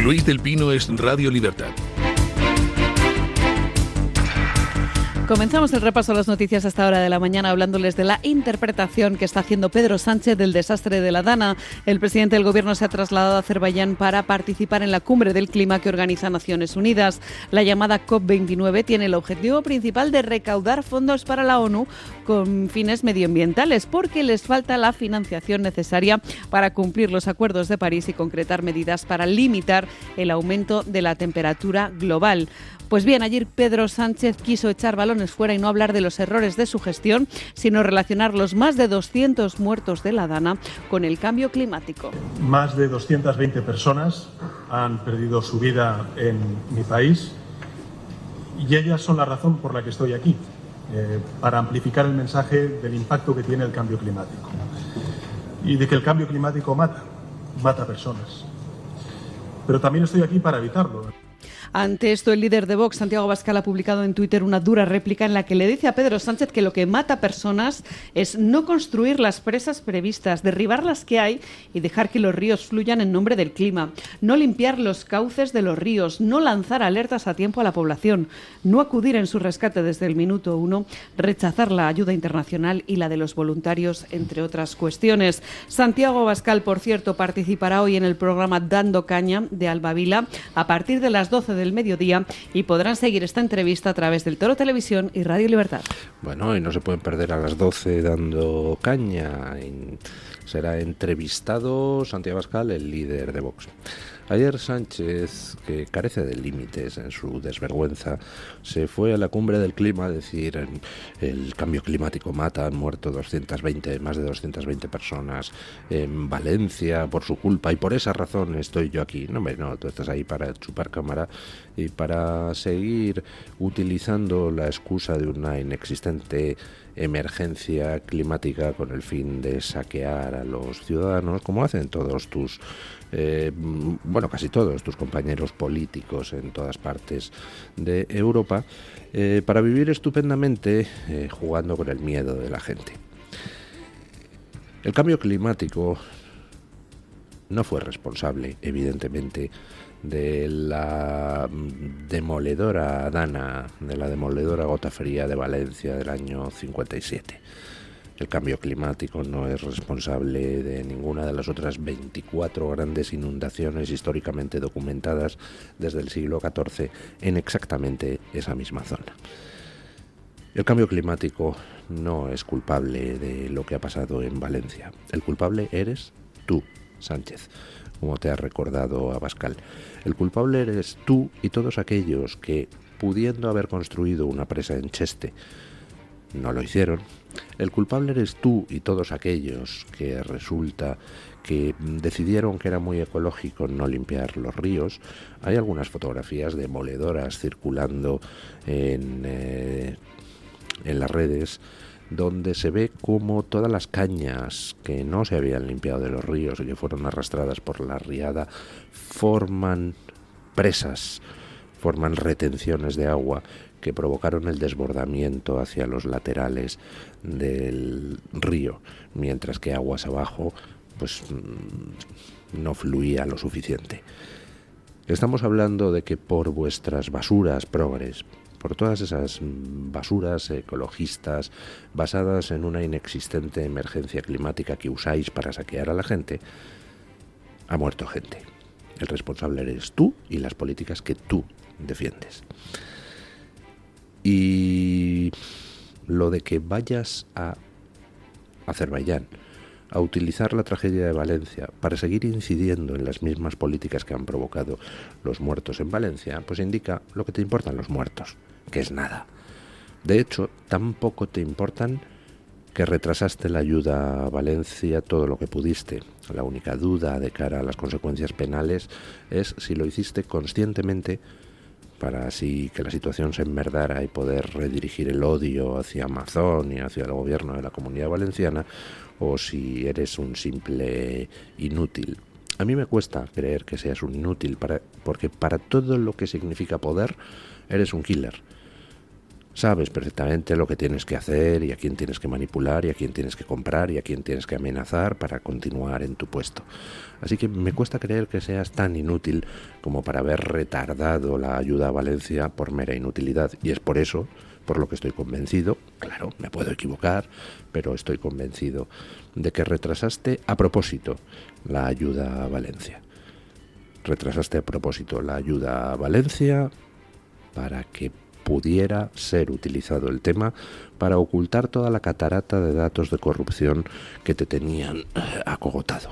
Luis del Pino es Radio Libertad. Comenzamos el repaso a las noticias a esta hora de la mañana hablándoles de la interpretación que está haciendo Pedro Sánchez del desastre de la Dana. El presidente del Gobierno se ha trasladado a Azerbaiyán para participar en la cumbre del clima que organiza Naciones Unidas. La llamada COP29 tiene el objetivo principal de recaudar fondos para la ONU con fines medioambientales, porque les falta la financiación necesaria para cumplir los acuerdos de París y concretar medidas para limitar el aumento de la temperatura global. Pues bien, ayer Pedro Sánchez quiso echar balones fuera y no hablar de los errores de su gestión, sino relacionar los más de 200 muertos de la Dana con el cambio climático. Más de 220 personas han perdido su vida en mi país y ellas son la razón por la que estoy aquí, para amplificar el mensaje del impacto que tiene el cambio climático y de que el cambio climático mata personas. Pero también estoy aquí para evitarlo. Ante esto, el líder de Vox, Santiago Abascal, ha publicado en Twitter una dura réplica en la que le dice a Pedro Sánchez que lo que mata personas es no construir las presas previstas, derribar las que hay y dejar que los ríos fluyan en nombre del clima, no limpiar los cauces de los ríos, no lanzar alertas a tiempo a la población, no acudir en su rescate desde el minuto 1, rechazar la ayuda internacional y la de los voluntarios, entre otras cuestiones. Santiago Abascal, por cierto, participará hoy en el programa Dando Caña de Alba Vila a partir de las 12 del mediodía y podrán seguir esta entrevista a través del Toro Televisión y Radio Libertad. Bueno, y no se pueden perder a las 12 Dando Caña. Será entrevistado Santiago Abascal, el líder de Vox. Ayer Sánchez, que carece de límites en su desvergüenza, se fue a la cumbre del clima a decir el cambio climático mata, han muerto más de 220 personas en Valencia por su culpa y por esa razón estoy yo aquí. No, tú estás ahí para chupar cámara y para seguir utilizando la excusa de una inexistente emergencia climática con el fin de saquear a los ciudadanos, como hacen todos tus casi todos tus compañeros políticos en todas partes de Europa, para vivir estupendamente jugando con el miedo de la gente. El cambio climático no fue responsable, evidentemente, de la demoledora Dana, de la demoledora gota fría de Valencia del año 57. El cambio climático no es responsable de ninguna de las otras 24 grandes inundaciones históricamente documentadas desde el siglo XIV en exactamente esa misma zona. El cambio climático no es culpable de lo que ha pasado en Valencia. El culpable eres tú, Sánchez, como te ha recordado Abascal. El culpable eres tú y todos aquellos que, pudiendo haber construido una presa en Cheste, no lo hicieron. El culpable eres tú y todos aquellos que resulta que decidieron que era muy ecológico no limpiar los ríos. Hay algunas fotografías demoledoras circulando en las redes donde se ve cómo todas las cañas que no se habían limpiado de los ríos y que fueron arrastradas por la riada forman presas, forman retenciones de agua que provocaron el desbordamiento hacia los laterales del río, mientras que aguas abajo pues no fluía lo suficiente. Estamos hablando de que por vuestras basuras progres, por todas esas basuras ecologistas basadas en una inexistente emergencia climática que usáis para saquear a la gente, ha muerto gente. El responsable eres tú y las políticas que tú defiendes. Y lo de que vayas a Azerbaiyán a utilizar la tragedia de Valencia para seguir incidiendo en las mismas políticas que han provocado los muertos en Valencia, pues indica lo que te importan los muertos, que es nada. De hecho, tampoco te importan que retrasaste la ayuda a Valencia todo lo que pudiste. La única duda de cara a las consecuencias penales es si lo hiciste conscientemente para así que la situación se enmerdara y poder redirigir el odio hacia Amazon y hacia el gobierno de la Comunidad Valenciana, o si eres un simple inútil. A mí me cuesta creer que seas un inútil, porque para todo lo que significa poder, eres un killer. Sabes perfectamente lo que tienes que hacer y a quién tienes que manipular y a quién tienes que comprar y a quién tienes que amenazar para continuar en tu puesto. Así que me cuesta creer que seas tan inútil como para haber retardado la ayuda a Valencia por mera inutilidad. Y es por eso, por lo que estoy convencido, claro, me puedo equivocar, pero estoy convencido de que retrasaste a propósito la ayuda a Valencia. Retrasaste a propósito la ayuda a Valencia para que pudiera ser utilizado el tema para ocultar toda la catarata de datos de corrupción que te tenían acogotado.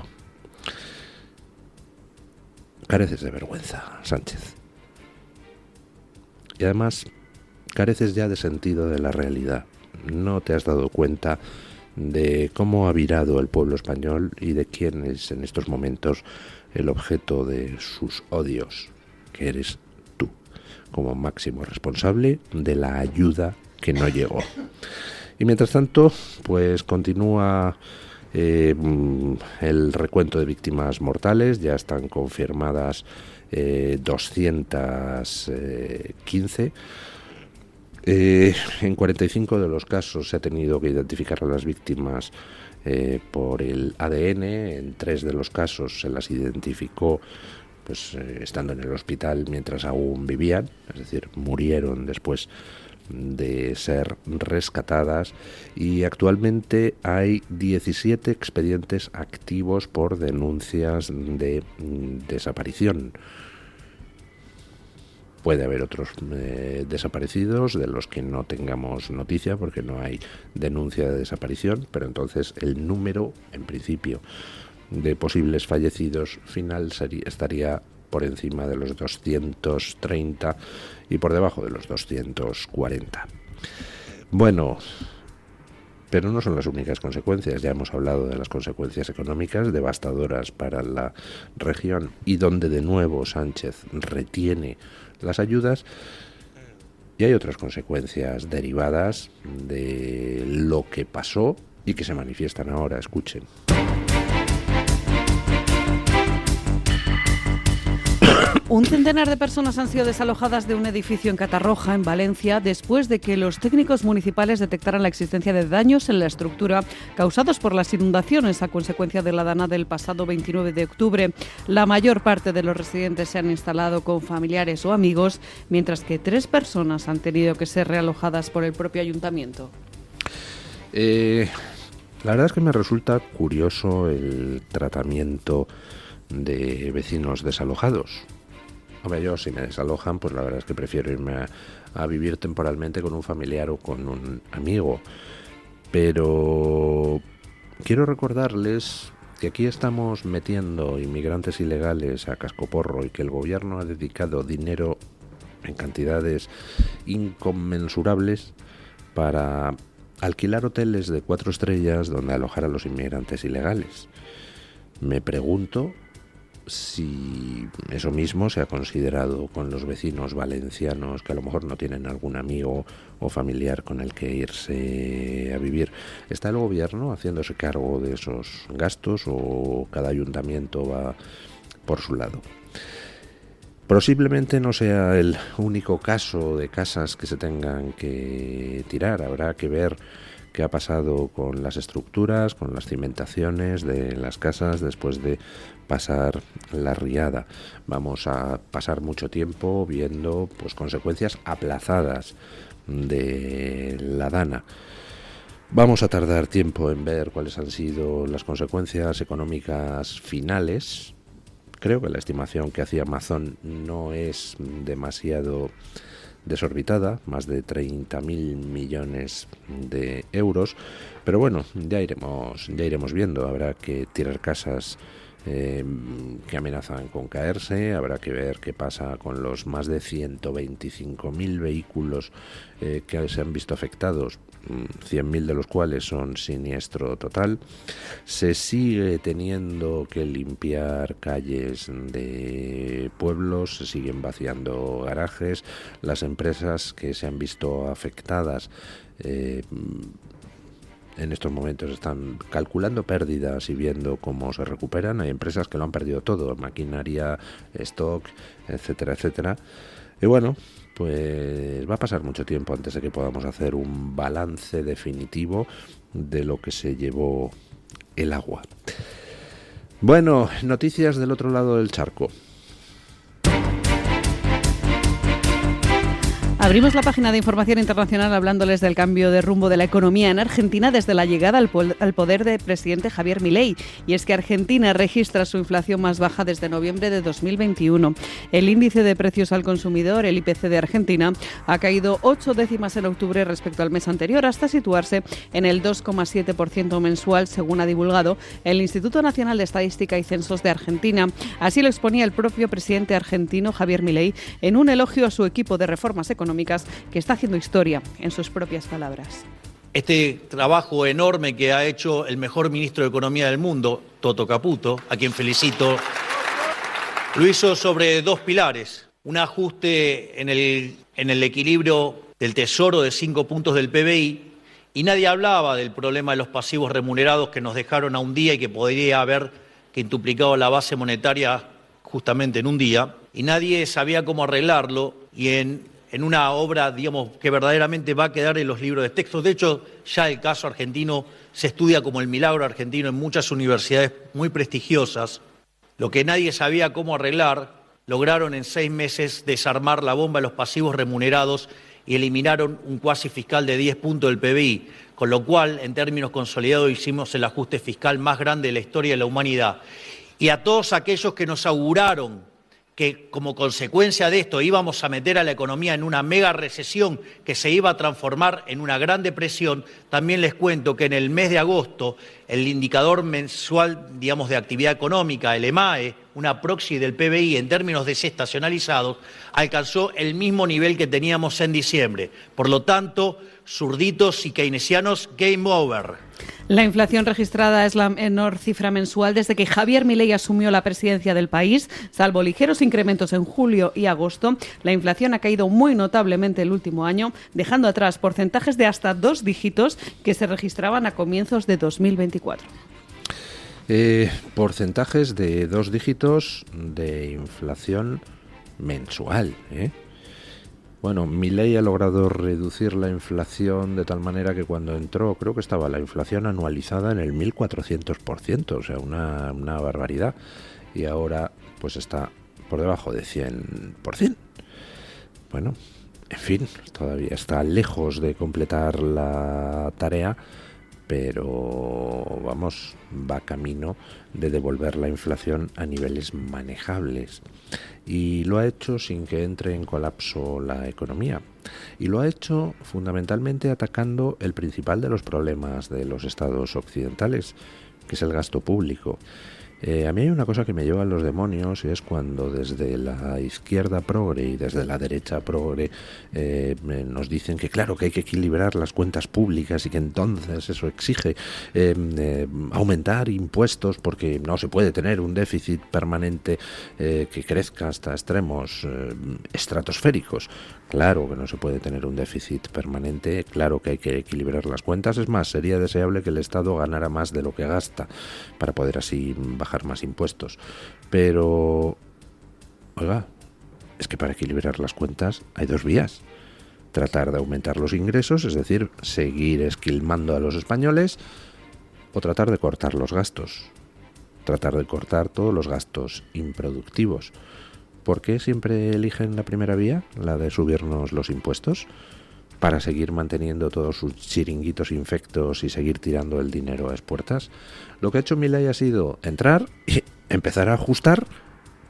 Careces de vergüenza, Sánchez. Y además, careces ya de sentido de la realidad. No te has dado cuenta de cómo ha virado el pueblo español y de quién es en estos momentos el objeto de sus odios, que eres tú, como máximo responsable de la ayuda que no llegó. Y mientras tanto, pues continúa el recuento de víctimas mortales. Ya están confirmadas 215. En 45 de los casos se ha tenido que identificar a las víctimas por el ADN. En 3 de los casos se las identificó pues estando en el hospital mientras aún vivían, es decir, murieron después de ser rescatadas, y actualmente hay 17 expedientes activos por denuncias de desaparición. Puede haber otros desaparecidos de los que no tengamos noticia porque no hay denuncia de desaparición, pero entonces el número, en principio, de posibles fallecidos final estaría por encima de los 230 y por debajo de los 240. Bueno, pero no son las únicas consecuencias. Ya hemos hablado de las consecuencias económicas devastadoras para la región y donde de nuevo Sánchez retiene las ayudas, y hay otras consecuencias derivadas de lo que pasó y que se manifiestan ahora. Escuchen. Un centenar de personas han sido desalojadas de un edificio en Catarroja, en Valencia, después de que los técnicos municipales detectaran la existencia de daños en la estructura causados por las inundaciones a consecuencia de la dana del pasado 29 de octubre. La mayor parte de los residentes se han instalado con familiares o amigos, mientras que 3 personas han tenido que ser realojadas por el propio ayuntamiento. La verdad es que me resulta curioso el tratamiento de vecinos desalojados. Hombre, yo si me desalojan, pues la verdad es que prefiero irme a vivir temporalmente con un familiar o con un amigo. Pero quiero recordarles que aquí estamos metiendo inmigrantes ilegales a cascoporro y que el gobierno ha dedicado dinero en cantidades inconmensurables para alquilar hoteles de 4 estrellas donde alojar a los inmigrantes ilegales. Me pregunto si eso mismo se ha considerado con los vecinos valencianos que a lo mejor no tienen algún amigo o familiar con el que irse a vivir. ¿Está el gobierno haciéndose cargo de esos gastos o cada ayuntamiento va por su lado? Posiblemente no sea el único caso de casas que se tengan que tirar. Habrá que ver qué ha pasado con las estructuras, con las cimentaciones de las casas después de pasar la riada. Vamos a pasar mucho tiempo viendo pues consecuencias aplazadas de la dana. Vamos a tardar tiempo en ver cuáles han sido las consecuencias económicas finales. Creo que la estimación que hacía Amazon no es demasiado desorbitada, más de 30.000 millones de euros, pero bueno, ya iremos viendo. Habrá que tirar casas que amenazan con caerse, habrá que ver qué pasa con los más de 125.000 vehículos que se han visto afectados, 100.000 de los cuales son siniestro total. Se sigue teniendo que limpiar calles de pueblos, se siguen vaciando garajes. Las empresas que se han visto afectadas en estos momentos están calculando pérdidas y viendo cómo se recuperan. Hay empresas que lo han perdido todo, maquinaria, stock, etcétera, etcétera. Y bueno, pues va a pasar mucho tiempo antes de que podamos hacer un balance definitivo de lo que se llevó el agua. Bueno, noticias del otro lado del charco. Abrimos la página de información internacional hablándoles del cambio de rumbo de la economía en Argentina desde la llegada al poder del presidente Javier Milei. Y es que Argentina registra su inflación más baja desde noviembre de 2021. El índice de precios al consumidor, el IPC de Argentina, ha caído 8 décimas en octubre respecto al mes anterior, hasta situarse en el 2,7% mensual, según ha divulgado el Instituto Nacional de Estadística y Censos de Argentina. Así lo exponía el propio presidente argentino, Javier Milei, en un elogio a su equipo de reformas económicas que está haciendo historia, en sus propias palabras. Este trabajo enorme que ha hecho el mejor ministro de Economía del mundo, Toto Caputo, a quien felicito, lo hizo sobre dos pilares. Un ajuste en el equilibrio del Tesoro de 5 puntos del PBI, y nadie hablaba del problema de los pasivos remunerados que nos dejaron a un día y que podría haber quintuplicado la base monetaria justamente en un día, y nadie sabía cómo arreglarlo, y en una obra, digamos, que verdaderamente va a quedar en los libros de texto. De hecho, ya el caso argentino se estudia como el milagro argentino en muchas universidades muy prestigiosas. Lo que nadie sabía cómo arreglar, lograron en 6 meses desarmar la bomba de los pasivos remunerados y eliminaron un cuasi fiscal de 10 puntos del PBI, con lo cual, en términos consolidados, hicimos el ajuste fiscal más grande de la historia de la humanidad. Y a todos aquellos que nos auguraron que como consecuencia de esto íbamos a meter a la economía en una mega recesión que se iba a transformar en una gran depresión, también les cuento que en el mes de agosto el indicador mensual, digamos, de actividad económica, el EMAE, una proxy del PBI en términos desestacionalizados, alcanzó el mismo nivel que teníamos en diciembre. Por lo tanto, zurditos y keynesianos, game over. La inflación registrada es la menor cifra mensual desde que Javier Milei asumió la presidencia del país. Salvo ligeros incrementos en julio y agosto, la inflación ha caído muy notablemente el último año, dejando atrás porcentajes de hasta 2 dígitos que se registraban a comienzos de 2024. Porcentajes de 2 dígitos de inflación mensual, ¿eh? Bueno, Milei ha logrado reducir la inflación de tal manera que cuando entró, creo que estaba la inflación anualizada en el 1.400%, o sea, una barbaridad. Y ahora, pues está por debajo de 100%. Bueno, en fin, todavía está lejos de completar la tarea, pero vamos, va camino de devolver la inflación a niveles manejables. Y lo ha hecho sin que entre en colapso la economía. Y lo ha hecho fundamentalmente atacando el principal de los problemas de los estados occidentales, que es el gasto público. A mí hay una cosa que me lleva a los demonios, y es cuando desde la izquierda progre y desde la derecha progre nos dicen que claro, que hay que equilibrar las cuentas públicas y que entonces eso exige aumentar impuestos porque no se puede tener un déficit permanente que crezca hasta extremos estratosféricos. Claro que no se puede tener un déficit permanente, claro que hay que equilibrar las cuentas. Es más, sería deseable que el Estado ganara más de lo que gasta para poder así bajar más impuestos. Pero, oiga, es que para equilibrar las cuentas hay 2 vías. Tratar de aumentar los ingresos, es decir, seguir esquilmando a los españoles, o tratar de cortar los gastos. Tratar de cortar todos los gastos improductivos. ¿Por qué siempre eligen la primera vía, la de subirnos los impuestos? Para seguir manteniendo todos sus chiringuitos infectos y seguir tirando el dinero a expuertas. Lo que ha hecho Milei ha sido entrar y empezar a ajustar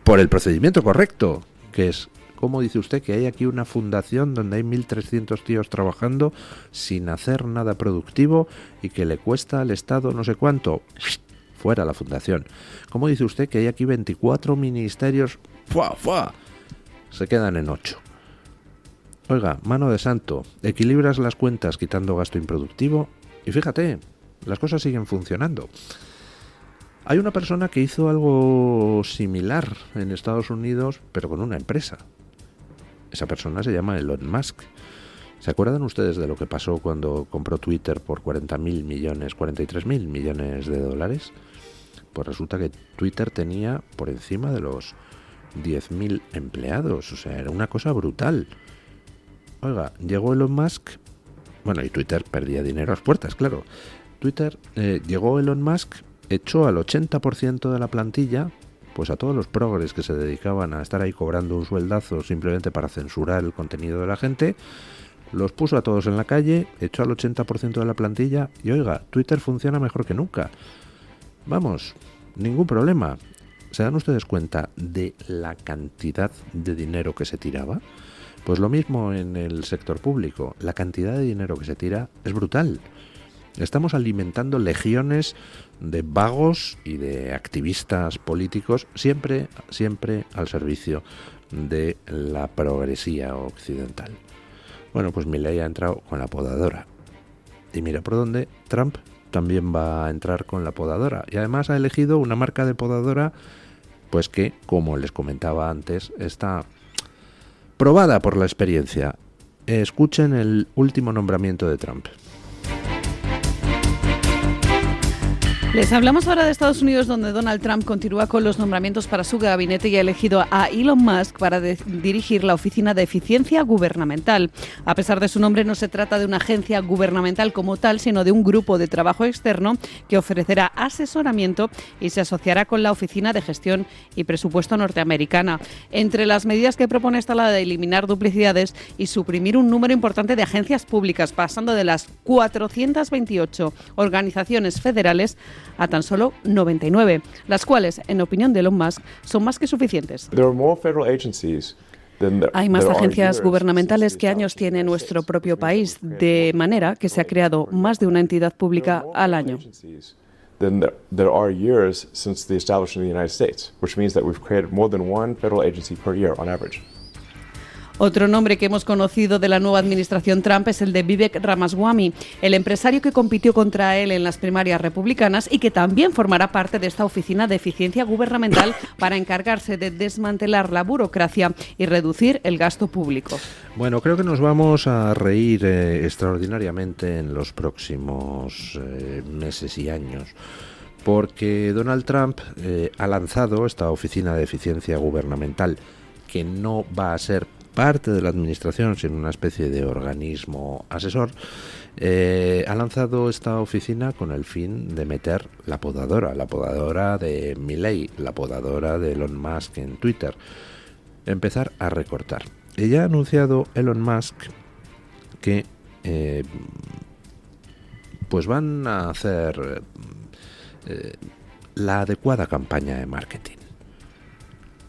por el procedimiento correcto, que es, ¿cómo dice usted que hay aquí una fundación donde hay 1.300 tíos trabajando sin hacer nada productivo y que le cuesta al Estado no sé cuánto? Fuera la fundación. ¿Cómo dice usted que hay aquí 24 ministerios? ¡Fua, fua! Se quedan en 8. Oiga, mano de santo, equilibras las cuentas quitando gasto improductivo y fíjate, las cosas siguen funcionando. Hay una persona que hizo algo similar en Estados Unidos, pero con una empresa. Esa persona se llama Elon Musk. ¿Se acuerdan ustedes de lo que pasó cuando compró Twitter por 43.000 millones de dólares? Pues resulta que Twitter tenía por encima de los 10.000 empleados, o sea, era una cosa brutal. Oiga, llegó Elon Musk, bueno, y Twitter perdía dinero a las puertas, claro. Llegó Elon Musk, echó al 80% de la plantilla, pues a todos los progres que se dedicaban a estar ahí cobrando un sueldazo simplemente para censurar el contenido de la gente, los puso a todos en la calle, echó al 80% de la plantilla y oiga, Twitter funciona mejor que nunca. Vamos, ningún problema. ¿Se dan ustedes cuenta de la cantidad de dinero que se tiraba? Pues lo mismo en el sector público. La cantidad de dinero que se tira es brutal. Estamos alimentando legiones de vagos y de activistas políticos, siempre al servicio de la progresía occidental. Bueno, pues Milei ha entrado con la podadora. Y mira por dónde, Trump también va a entrar con la podadora. Y además ha elegido una marca de podadora, pues que, como les comentaba antes, está probada por la experiencia. Escuchen el último nombramiento de Trump. Les hablamos ahora de Estados Unidos, donde Donald Trump continúa con los nombramientos para su gabinete y ha elegido a Elon Musk para dirigir la Oficina de Eficiencia Gubernamental. A pesar de su nombre, no se trata de una agencia gubernamental como tal, sino de un grupo de trabajo externo que ofrecerá asesoramiento y se asociará con la Oficina de Gestión y Presupuesto norteamericana. Entre las medidas que propone está la de eliminar duplicidades y suprimir un número importante de agencias públicas, pasando de las 428 organizaciones federales a tan solo 99, las cuales, en opinión de Elon Musk, son más que suficientes. Hay más agencias gubernamentales que años tiene nuestro propio país, de manera que se ha creado más de una entidad pública al año. There are years since the establishment of the United States, which means that we've created more than one federal agency per year on average. Otro nombre que hemos conocido de la nueva administración Trump es el de Vivek Ramaswamy, el empresario que compitió contra él en las primarias republicanas y que también formará parte de esta oficina de eficiencia gubernamental para encargarse de desmantelar la burocracia y reducir el gasto público. Bueno, creo que nos vamos a reír extraordinariamente en los próximos meses y años, porque Donald Trump ha lanzado esta oficina de eficiencia gubernamental, que no va a ser parte de la administración, sino una especie de organismo asesor. Ha lanzado esta oficina con el fin de meter la podadora de Milei, la podadora de Elon Musk en Twitter, empezar a recortar. Y ya ha anunciado Elon Musk que pues van a hacer la adecuada campaña de marketing,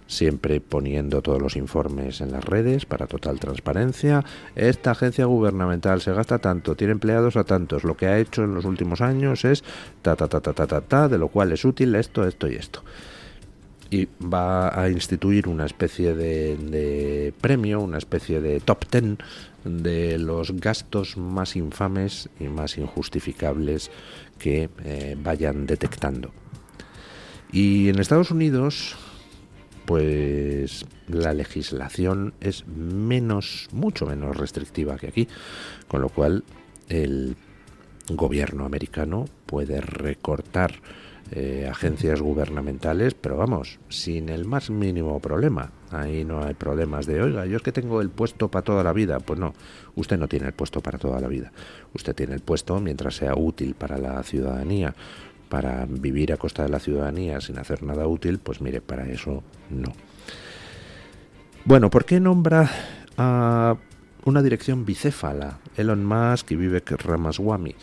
siempre poniendo todos los informes en las redes para total transparencia. Esta agencia gubernamental se gasta tanto, tiene empleados a tantos, lo que ha hecho en los últimos años es de lo cual es útil esto y esto. Y va a instituir una especie de premio, una especie de top 10 de los gastos más infames y más injustificables que vayan detectando. Y en Estados Unidos, pues la legislación es mucho menos restrictiva que aquí, con lo cual el gobierno americano puede recortar agencias gubernamentales, pero vamos, sin el más mínimo problema. Ahí no hay problemas de, oiga, yo es que tengo el puesto para toda la vida. Pues no, usted no tiene el puesto para toda la vida. Usted tiene el puesto mientras sea útil para la ciudadanía. Para vivir a costa de la ciudadanía sin hacer nada útil, pues mire, para eso no. Bueno, ¿por qué nombra a una dirección bicéfala Elon Musk y Vivek Ramaswamy?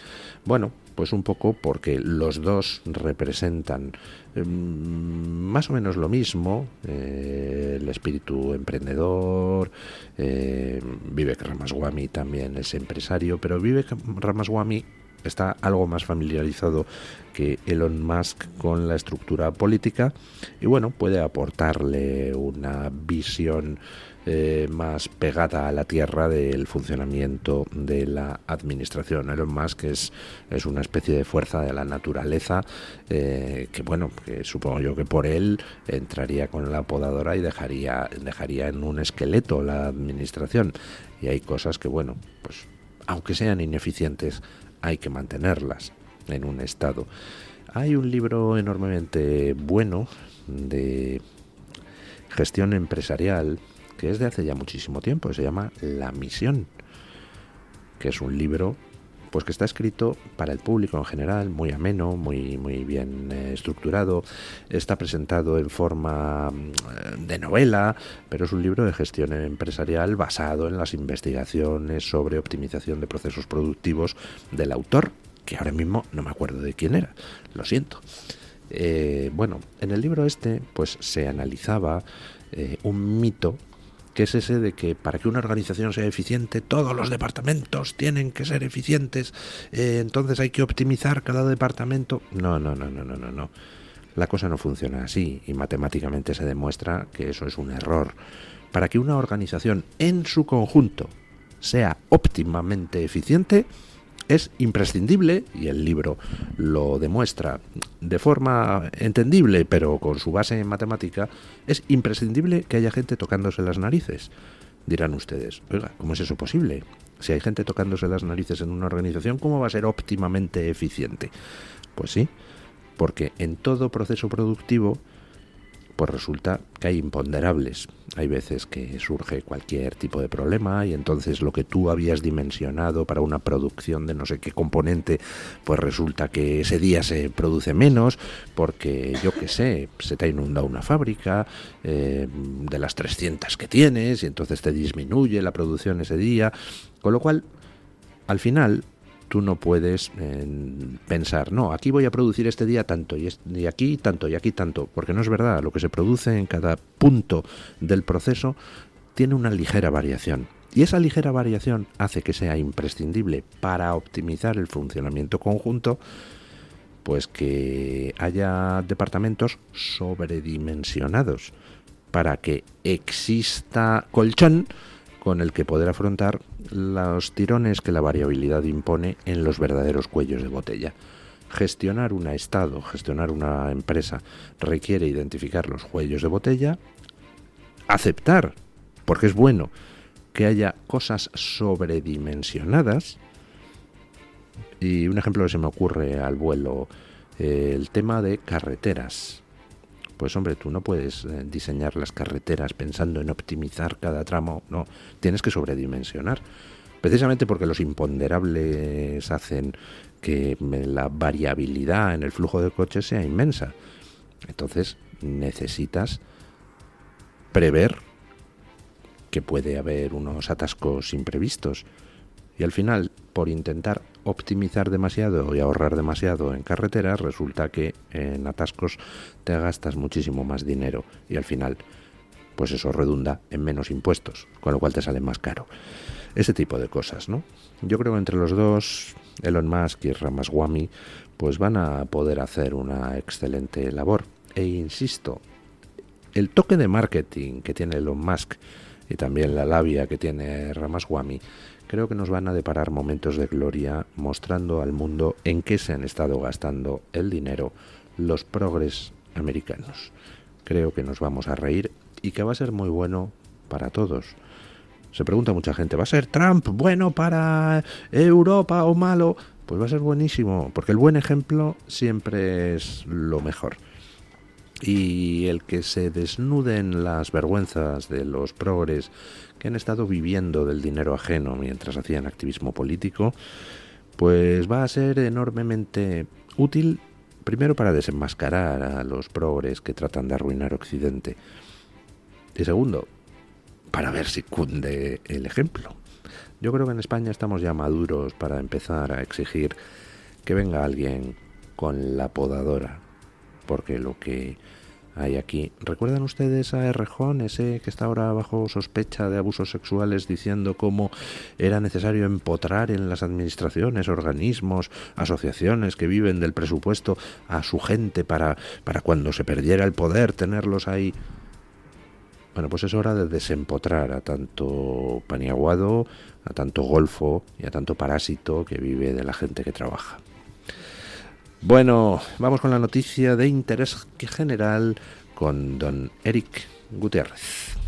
Bueno, pues un poco porque los dos representan más o menos lo mismo, el espíritu emprendedor. Vivek Ramaswamy también es empresario, pero Vivek Ramaswamy está algo más familiarizado que Elon Musk con la estructura política y bueno, puede aportarle una visión más pegada a la tierra del funcionamiento de la administración. Elon Musk es una especie de fuerza de la naturaleza que bueno, que supongo yo que por él entraría con la podadora y dejaría en un esqueleto la administración. Y hay cosas que bueno, pues aunque sean ineficientes, hay que mantenerlas en un estado. Hay un libro enormemente bueno de gestión empresarial que es de hace ya muchísimo tiempo, se llama La Misión, que es un libro pues que está escrito para el público en general, muy ameno, muy bien estructurado, está presentado en forma de novela, pero es un libro de gestión empresarial basado en las investigaciones sobre optimización de procesos productivos del autor, que ahora mismo no me acuerdo de quién era, lo siento. Bueno, en el libro pues se analizaba un mito, que es ese de que para que una organización sea eficiente, todos los departamentos tienen que ser eficientes, entonces hay que optimizar cada departamento. No. La cosa no funciona así y matemáticamente se demuestra que eso es un error. Para que una organización en su conjunto sea óptimamente eficiente, es imprescindible, y el libro lo demuestra de forma entendible, pero con su base en matemática, es imprescindible que haya gente tocándose las narices. Dirán ustedes, oiga, ¿cómo es eso posible? Si hay gente tocándose las narices en una organización, ¿cómo va a ser óptimamente eficiente? Pues sí, porque en todo proceso productivo, pues resulta que hay imponderables. Hay veces que surge cualquier tipo de problema y entonces lo que tú habías dimensionado para una producción de no sé qué componente, pues resulta que ese día se produce menos porque, yo qué sé, se te ha inundado una fábrica de las 300 que tienes y entonces te disminuye la producción ese día. Con lo cual, al final, tú no puedes pensar, no, aquí voy a producir este día tanto, y aquí tanto, y aquí tanto, porque no es verdad. Lo que se produce en cada punto del proceso tiene una ligera variación, y esa ligera variación hace que sea imprescindible para optimizar el funcionamiento conjunto, pues que haya departamentos sobredimensionados para que exista colchón con el que poder afrontar los tirones que la variabilidad impone en los verdaderos cuellos de botella. Gestionar un estado, gestionar una empresa, requiere identificar los cuellos de botella, aceptar, porque es bueno, que haya cosas sobredimensionadas. Y un ejemplo que se me ocurre al vuelo, el tema de carreteras. Pues hombre, tú no puedes diseñar las carreteras pensando en optimizar cada tramo, no, tienes que sobredimensionar. Precisamente porque los imponderables hacen que la variabilidad en el flujo de coches sea inmensa. Entonces necesitas prever que puede haber unos atascos imprevistos. Y al final, por intentar optimizar demasiado y ahorrar demasiado en carreteras, resulta que en atascos te gastas muchísimo más dinero y al final, pues eso redunda en menos impuestos, con lo cual te sale más caro. Ese tipo de cosas, ¿no? Yo creo que entre los dos, Elon Musk y Ramaswamy, pues van a poder hacer una excelente labor. E insisto, el toque de marketing que tiene Elon Musk y también la labia que tiene Ramaswamy, creo que nos van a deparar momentos de gloria mostrando al mundo en qué se han estado gastando el dinero los progres americanos. Creo que nos vamos a reír y que va a ser muy bueno para todos. Se pregunta mucha gente, ¿va a ser Trump bueno para Europa o malo? Pues va a ser buenísimo, porque el buen ejemplo siempre es lo mejor. Y el que se desnuden las vergüenzas de los progres que han estado viviendo del dinero ajeno mientras hacían activismo político, pues va a ser enormemente útil, primero para desenmascarar a los progres que tratan de arruinar Occidente, y segundo, para ver si cunde el ejemplo. Yo creo que en España estamos ya maduros para empezar a exigir que venga alguien con la podadora, porque lo que hay aquí... ¿Recuerdan ustedes a Errejón, ese que está ahora bajo sospecha de abusos sexuales, diciendo cómo era necesario empotrar en las administraciones, organismos, asociaciones que viven del presupuesto a su gente para cuando se perdiera el poder tenerlos ahí? Bueno, pues es hora de desempotrar a tanto paniaguado, a tanto golfo y a tanto parásito que vive de la gente que trabaja. Bueno, vamos con la noticia de interés general con don Eric Gutiérrez.